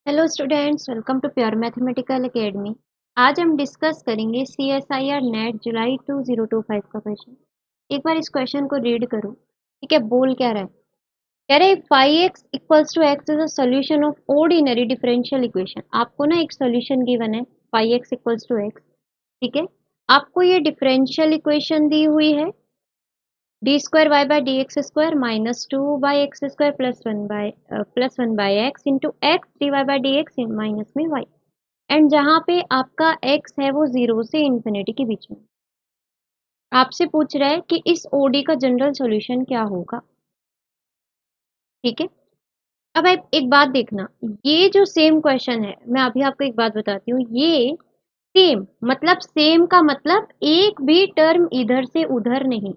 Hello students, welcome to pure mathematical academy. आज हम discuss करेंगे CSIR नेट जुलाई 2025 का क्वेश्चन। एक बार इस क्वेश्चन को रीड करो। ठीक है, बोल क्या रहा है? कह रहे 5x equals to x is a solution of ordinary differential equation. आपको ना एक सॉल्यूशन गिवन है 5x इक्वल्स टू x। ठीक है, आपको ये डिफरेंशियल इक्वेशन दी हुई है d square y by d x square minus two by x square plus one by x into x d y by d x minus में y. And जहाँ पे आपका x है वो 0 से इंफिनिटी के बीच में। आपसे पूछ रहा है कि इस ओडी का जनरल सॉल्यूशन क्या होगा। ठीक है, अब आप एक बात देखना, ये जो सेम क्वेश्चन है, मैं अभी आपको एक बात बताती हूँ। ये सेम का मतलब एक भी टर्म इधर से उधर नहीं।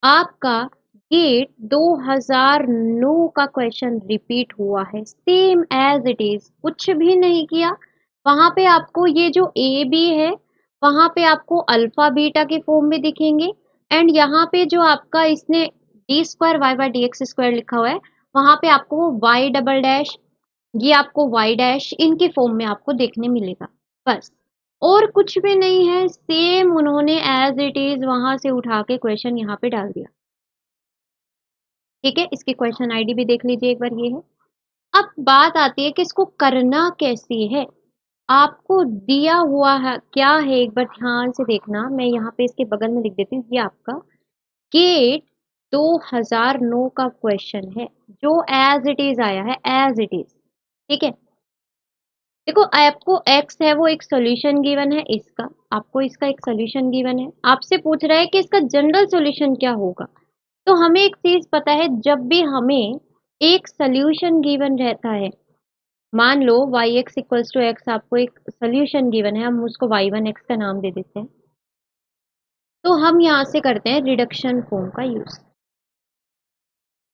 आपका गेट 2009 का क्वेश्चन रिपीट हुआ है, सेम एज इट इज, कुछ भी नहीं किया। वहां पे आपको ये जो ए बी है, वहां पे आपको अल्फा बीटा के फॉर्म में दिखेंगे। एंड यहाँ पे जो आपका इसने d square y by d x square लिखा हुआ है, वहां पे आपको वो वाई डबल डैश, ये आपको वाई डैश इनके फॉर्म में आपको देखने मिलेगा। बस, और कुछ भी नहीं है। सेम उन्होंने एज इट इज वहां से उठा के क्वेश्चन यहाँ पे डाल दिया। ठीक है, इसकी क्वेश्चन आईडी भी देख लीजिए एक बार, ये है। अब बात आती है कि इसको करना कैसे है। आपको दिया हुआ है क्या है, एक बार ध्यान से देखना। मैं यहाँ पे इसके बगल में लिख देती हूँ, ये आपका गेट 2009 का क्वेश्चन है जो एज इट इज आया है, एज इट इज। ठीक है, देखो आपको x है वो एक सॉल्यूशन गिवन है, इसका आपको इसका एक सॉल्यूशन गिवन है। आपसे पूछ रहा है कि इसका जनरल सॉल्यूशन क्या होगा। तो हमें एक चीज पता है, जब भी हमें एक सोल्यूशन गिवन रहता है, मान लो Y X equals to X, आपको एक सोल्यूशन गिवन है, हम उसको y1x का नाम दे देते हैं। तो हम यहाँ से करते हैं रिडक्शन फॉर्म का यूज।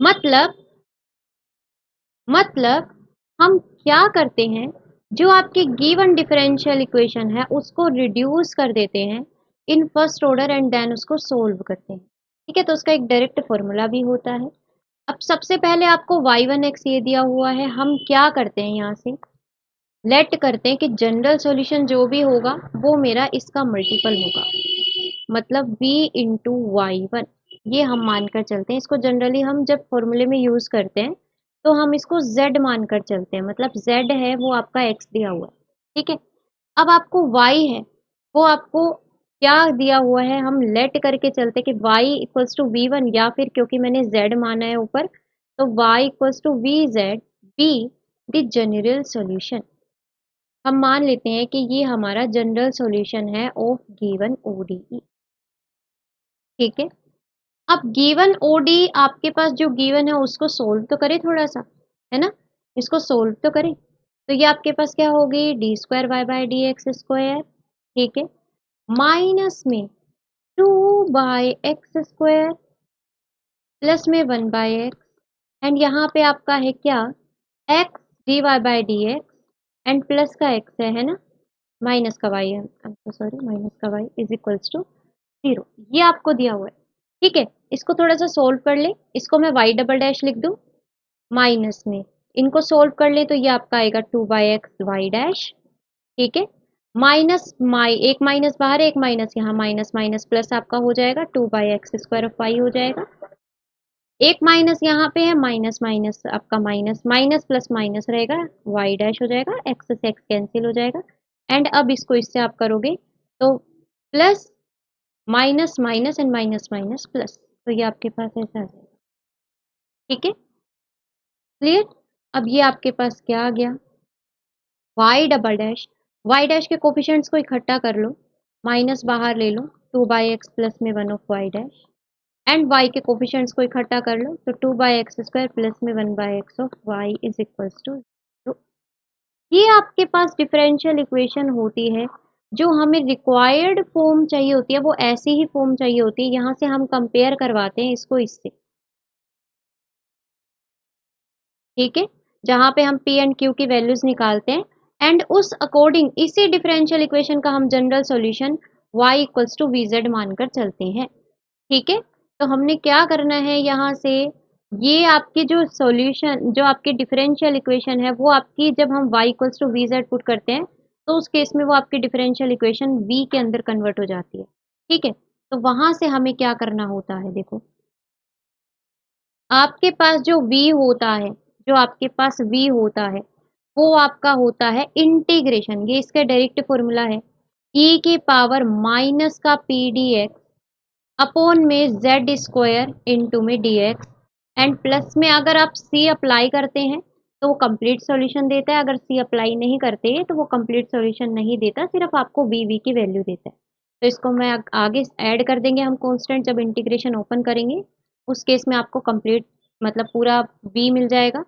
मतलब मतलब हम क्या करते हैं, जो आपकी गिवन डिफरेंशियल इक्वेशन है उसको रिड्यूस कर देते हैं in first order and then उसको सोल्व करते हैं। ठीक है, तो उसका एक डायरेक्ट फॉर्मूला भी होता है। अब सबसे पहले आपको y1x ये दिया हुआ है, हम क्या करते हैं यहाँ से लेट करते हैं कि जनरल सॉल्यूशन जो भी होगा वो मेरा इसका मल्टीपल होगा, मतलब v इंटू y1। ये हम मानकर चलते हैं, इसको जनरली हम जब फॉर्मूले में यूज करते हैं तो हम इसको z मानकर चलते हैं, मतलब z है वो आपका x दिया हुआ है। ठीक है, अब आपको y है वो आपको क्या दिया हुआ है, हम लेट करके चलते कि y इक्वल्स टू v1, या फिर क्योंकि मैंने z माना है ऊपर, तो y equals to vz be the general solution. हम मान लेते हैं कि ये हमारा जनरल सॉल्यूशन है ऑफ गिवन ओडीई। ठीक है, अब गिवन ओडी आपके पास जो गिवन है उसको सोल्व तो करें थोड़ा सा, है ना। इसको सोल्व तो करें, तो ये आपके पास क्या होगी, d square y by d x square. ठीक है, माइनस में 2/x² प्लस में 1/x। एंड यहाँ पे आपका है क्या, x dy by d x, and plus का x है ना, माइनस का y है, सॉरी माइनस का y इज इक्वल्स टू 0। ये आपको दिया हुआ है। ठीक है, इसको थोड़ा सा सोल्व कर ले, इसको मैं y डबल डैश लिख दूं माइनस में, इनको सोल्व कर ले तो ये आपका आएगा 2/x y डैश। ठीक है, माइनस एक माइनस बाहर है, एक माइनस यहाँ, माइनस माइनस प्लस आपका हो जाएगा 2/x² ऑफ y हो जाएगा। एक माइनस यहाँ पे है, माइनस माइनस आपका माइनस, माइनस प्लस माइनस रहेगा, y डैश हो जाएगा, x से x कैंसिल हो जाएगा। एंड अब इसको इससे आप करोगे तो plus minus minus and minus minus plus, तो ये आपके पास ऐसा आ जाएगा। ठीक है, क्लियर। अब ये आपके पास क्या आ गया, y डैश के कोफिशिएंट्स को इकट्ठा कर लो, माइनस बाहर ले लो, 2/x प्लस में 1 of y dash, and y के कोफिशिएंट्स को इकट्ठा कर लो, तो 2/x² प्लस में 1/x of y is equals to 0। ये आपके पास डिफरेंशियल इक्वेशन होती है। जो हमें रिक्वायर्ड फॉर्म चाहिए होती है वो ऐसी ही फॉर्म चाहिए होती है। यहाँ से हम कंपेयर करवाते हैं इसको इससे। ठीक है, जहाँ पे हम p एंड q की वैल्यूज निकालते हैं, एंड उस अकॉर्डिंग इसी डिफरेंशियल इक्वेशन का हम general solution y equals to vz मानकर चलते हैं। ठीक है, तो हमने क्या करना है, यहाँ से ये आपकी जो सॉल्यूशन, जो आपकी डिफरेंशियल इक्वेशन है, वो आपकी जब हम y equals to v z put करते हैं तो उस केस में वो आपकी डिफरेंशियल इक्वेशन v के अंदर कन्वर्ट हो जाती है। ठीक है, तो वहां से हमें क्या करना होता है, देखो आपके पास जो v होता है, जो आपके पास v होता है वो आपका होता है इंटीग्रेशन, ये इसका डायरेक्ट फॉर्मूला है, e की पावर माइनस का पी डी एक्स अपॉन में जेड स्क्वायर इंटू में डी एक्स, एंड प्लस में अगर आप सी अप्लाई करते हैं तो वो कंप्लीट सॉल्यूशन देता है, अगर सी अप्लाई नहीं करते हैं तो वो कंप्लीट सॉल्यूशन नहीं देता, सिर्फ आपको वी वी की वैल्यू देता है। तो इसको मैं आगे ऐड कर देंगे हम कांस्टेंट, जब इंटीग्रेशन ओपन करेंगे उस केस में आपको कंप्लीट मतलब पूरा वी मिल जाएगा।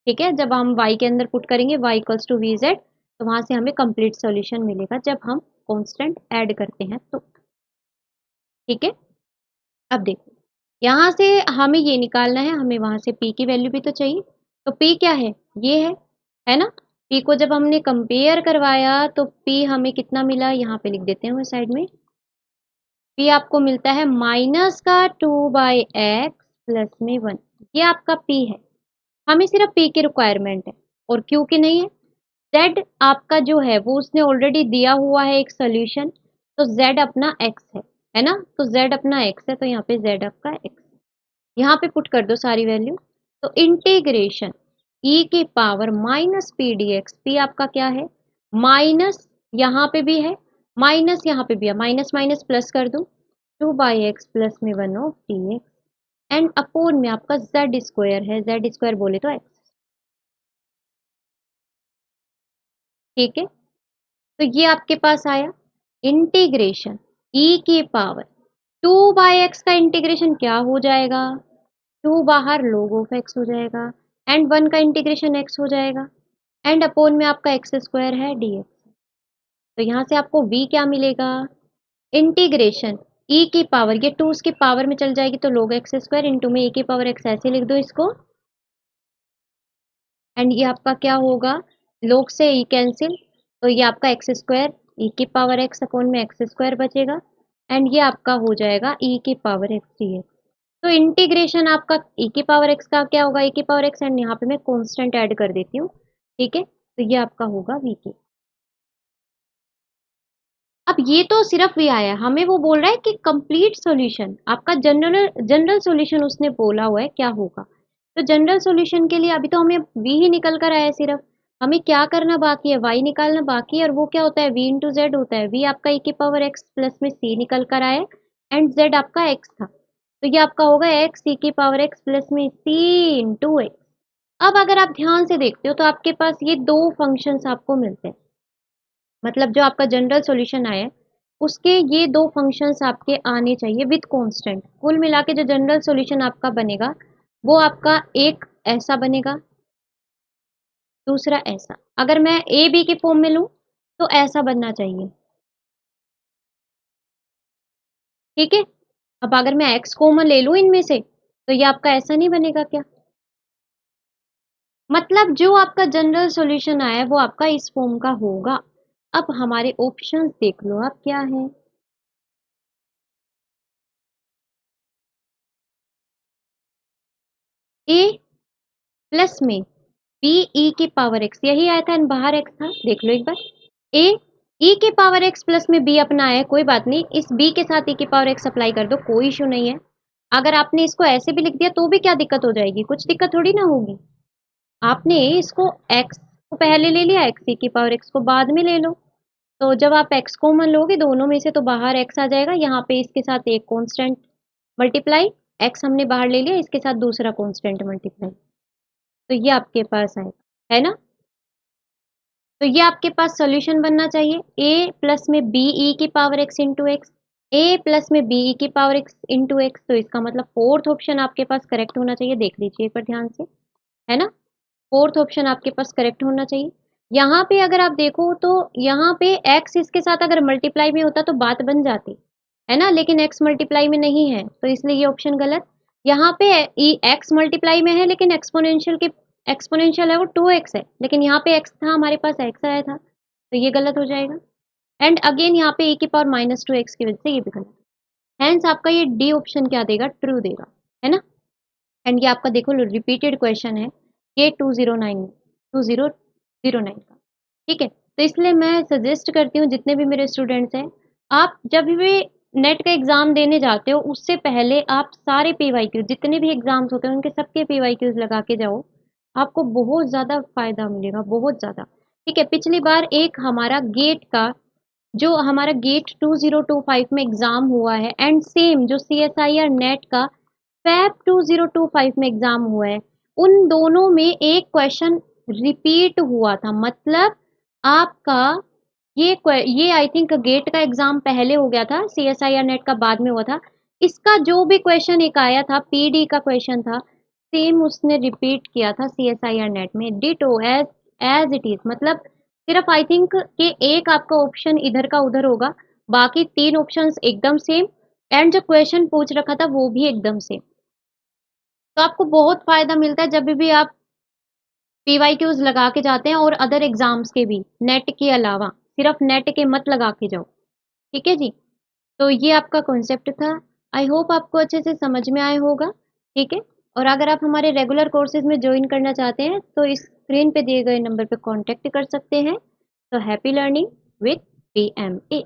ठीक है, जब हम y के अंदर पुट करेंगे y equals to v z तो वहां से हमें कंप्लीट सॉल्यूशन मिलेगा जब हम कांस्टेंट ऐड करते हैं तो। ठीक है, अब देखो यहाँ से हमें ये निकालना है, हमें वहां से p की वैल्यू भी तो चाहिए, तो p क्या है, ये है ना। p को जब हमने कंपेयर करवाया तो p हमें कितना मिला, यहाँ पे लिख देते हैं साइड में, p आपको मिलता है माइनस का 2/x प्लस में 1, ये आपका p है। हमें सिर्फ p की रिक्वायरमेंट है और q की नहीं है। z आपका जो है वो उसने ऑलरेडी दिया हुआ है एक सोल्यूशन, तो z अपना x है ना, तो z अपना x है, तो यहाँ पे z आपका x, यहाँ पे पुट कर दो सारी वैल्यू, तो इंटीग्रेशन e की power minus P D x, P आपका क्या है माइनस, यहाँ पे भी है माइनस, यहाँ पे भी है माइनस, माइनस प्लस कर दो 2/x प्लस में 1 of D x, and upon में आपका जेड स्क्वायर है, जेड स्क्वायर बोले तो x। ठीक है, तो ये आपके पास आया इंटीग्रेशन e की पावर 2/x का इंटीग्रेशन क्या हो जाएगा, 2 बाहर log ऑफ x हो जाएगा, एंड 1 का इंटीग्रेशन x हो जाएगा, एंड अपोन में आपका एक्स स्क्वायर है dx। तो यहाँ से आपको v क्या मिलेगा, इंटीग्रेशन e की पावर, ये 2 उसकी पावर में चल जाएगी तो log x स्क्वायर इंटू में e की पावर x, ऐसे लिख दो इसको, एंड ये आपका क्या होगा, log से e कैंसिल, तो ये आपका एक्स स्क्वायर e की पावर x अपॉन में एक्स स्क्वायर बचेगा, एंड ये आपका हो जाएगा e की पावर x dx। तो इंटीग्रेशन आपका e की पावर x का क्या होगा, e की पावर x, एंड यहाँ पे मैं कांस्टेंट ऐड कर देती हूँ। ठीक है, तो ये आपका होगा v की। अब ये तो सिर्फ v आया है, हमें वो बोल रहा है कि कंप्लीट सॉल्यूशन आपका जनरल जनरल सॉल्यूशन उसने बोला हुआ है क्या होगा। तो जनरल सॉल्यूशन के लिए अभी तो हमें v ही निकल कर आया है, सिर्फ हमें क्या करना बाकी है, y निकालना बाकी है, और वो क्या होता है v इंटू जेड होता है, v आपका e की पावर x प्लस में c निकल कर आया एंड z आपका x था, तो ये आपका होगा x e की पावर x प्लस में c इंटू एक्स। अब अगर आप ध्यान से देखते हो तो आपके पास ये दो फंक्शंस आपको मिलते हैं, मतलब जो आपका जनरल सॉल्यूशन आया है उसके ये दो फंक्शंस आपके आने चाहिए विद कांस्टेंट, कुल मिला के जो जनरल सॉल्यूशन आपका बनेगा वो आपका एक ऐसा बनेगा, दूसरा ऐसा, अगर मैं ए बी के फॉर्म में लूं तो ऐसा बनना चाहिए। ठीक है, अब अगर मैं एक्स कॉमन ले लूं इनमें से तो ये आपका ऐसा नहीं बनेगा क्या, मतलब जो आपका जनरल सॉल्यूशन आया है वो आपका इस फॉर्म का होगा। अब हमारे ऑप्शंस देख लो आप क्या है, ए प्लस में बी ई की पावर एक्स, यही आया था एंड बाहर एक्स था, देख लो एक बार, ए ई की पावर एक्स प्लस में बी अपना है, कोई बात नहीं, इस बी के साथ ई की पावर एक्स अप्लाई कर दो, कोई इशू नहीं है। अगर आपने इसको ऐसे भी लिख दिया तो भी क्या दिक्कत हो जाएगी, कुछ दिक्कत थोड़ी ना होगी। आपने इसको एक्स को पहले ले लिया, एक्स ई की पावर एक्स को बाद में ले लो, तो जब आप एक्स कॉमन लोगे दोनों में से तो बाहर एक्स आ जाएगा, यहाँ पे इसके साथ एक कांस्टेंट मल्टीप्लाई, एक्स हमने बाहर ले लिया, इसके साथ दूसरा कांस्टेंट मल्टीप्लाई, तो ये आपके पास आएगा, है ना। तो ये आपके पास सॉल्यूशन बनना चाहिए a प्लस में बी ई की पावर x इंटू एक्स, ए प्लस में बी ई की पावर x इंटू एक्स, तो इसका मतलब फोर्थ ऑप्शन आपके पास करेक्ट होना चाहिए, देख लीजिए एक बार ध्यान से, है ना, फोर्थ ऑप्शन आपके पास करेक्ट होना चाहिए। यहाँ पे अगर आप देखो तो यहाँ पे x इसके साथ अगर मल्टीप्लाई में होता तो बात बन जाती, है ना, लेकिन x मल्टीप्लाई में नहीं है तो इसलिए ये ऑप्शन गलत। यहाँ पे x मल्टीप्लाई में है लेकिन एक्सपोनेंशियल के एक्सपोनेंशियल है वो 2x है, लेकिन यहाँ पे x था हमारे पास x आया था, तो ये गलत हो जाएगा। एंड अगेन यहाँ पे e की पावर माइनस 2x की वजह से ये भी गलत, हैंस आपका ये डी ऑप्शन क्या देगा, ट्रू देगा, है ना। एंड ये आपका देखो रिपीटेड क्वेश्चन है, ये 2009 का, ठीक है। तो इसलिए मैं सजेस्ट करती हूँ जितने भी मेरे स्टूडेंट्स हैं, आप जब भी नेट का एग्ज़ाम देने जाते हो उससे पहले आप सारे पीवाईक्यू जितने भी एग्ज़ाम्स होते हैं उनके सबके पीवाईक्यूज़ लगा के जाओ, आपको बहुत ज़्यादा फ़ायदा मिलेगा, बहुत ज़्यादा। ठीक है, पिछली बार एक हमारा गेट का जो हमारा गेट 2025 में एग्ज़ाम हुआ है एंड सेम जो सीएसआईआर नेट का फैब 2025 में एग्ज़ाम हुआ है, उन दोनों में एक क्वेश्चन रिपीट हुआ था। मतलब आपका ये आई थिंक गेट का एग्ज़ाम पहले हो गया था, सीएसआईआर नेट का बाद में हुआ था। इसका जो भी क्वेश्चन एक आया था, पीडी का क्वेश्चन था, सेम उसने रिपीट किया था सीएसआईआर नेट में, ditto as as it is. मतलब सिर्फ आई थिंक कि एक आपका ऑप्शन इधर का उधर होगा, बाकी 3 ऑप्शंस एकदम सेम एंड जो क्वेश्चन पूछ रखा था वो भी एकदम सेम। तो आपको बहुत फ़ायदा मिलता है जब भी आप पीवाईक्यूज़ लगा के जाते हैं और अदर एग्ज़ाम्स के भी, नेट के अलावा, सिर्फ नेट के मत लगा के जाओ। ठीक है जी? तो ये आपका कॉन्सेप्ट था। आई होप आपको अच्छे से समझ में आया होगा, ठीक है? और अगर आप हमारे रेगुलर कोर्सेज़ में जॉइन करना चाहते हैं, तो इस स्क्रीन पे दिए गए नंबर पे कॉन्टैक्ट कर सकते हैं। तो हैप्पी लर्निंग विथ पीएमए।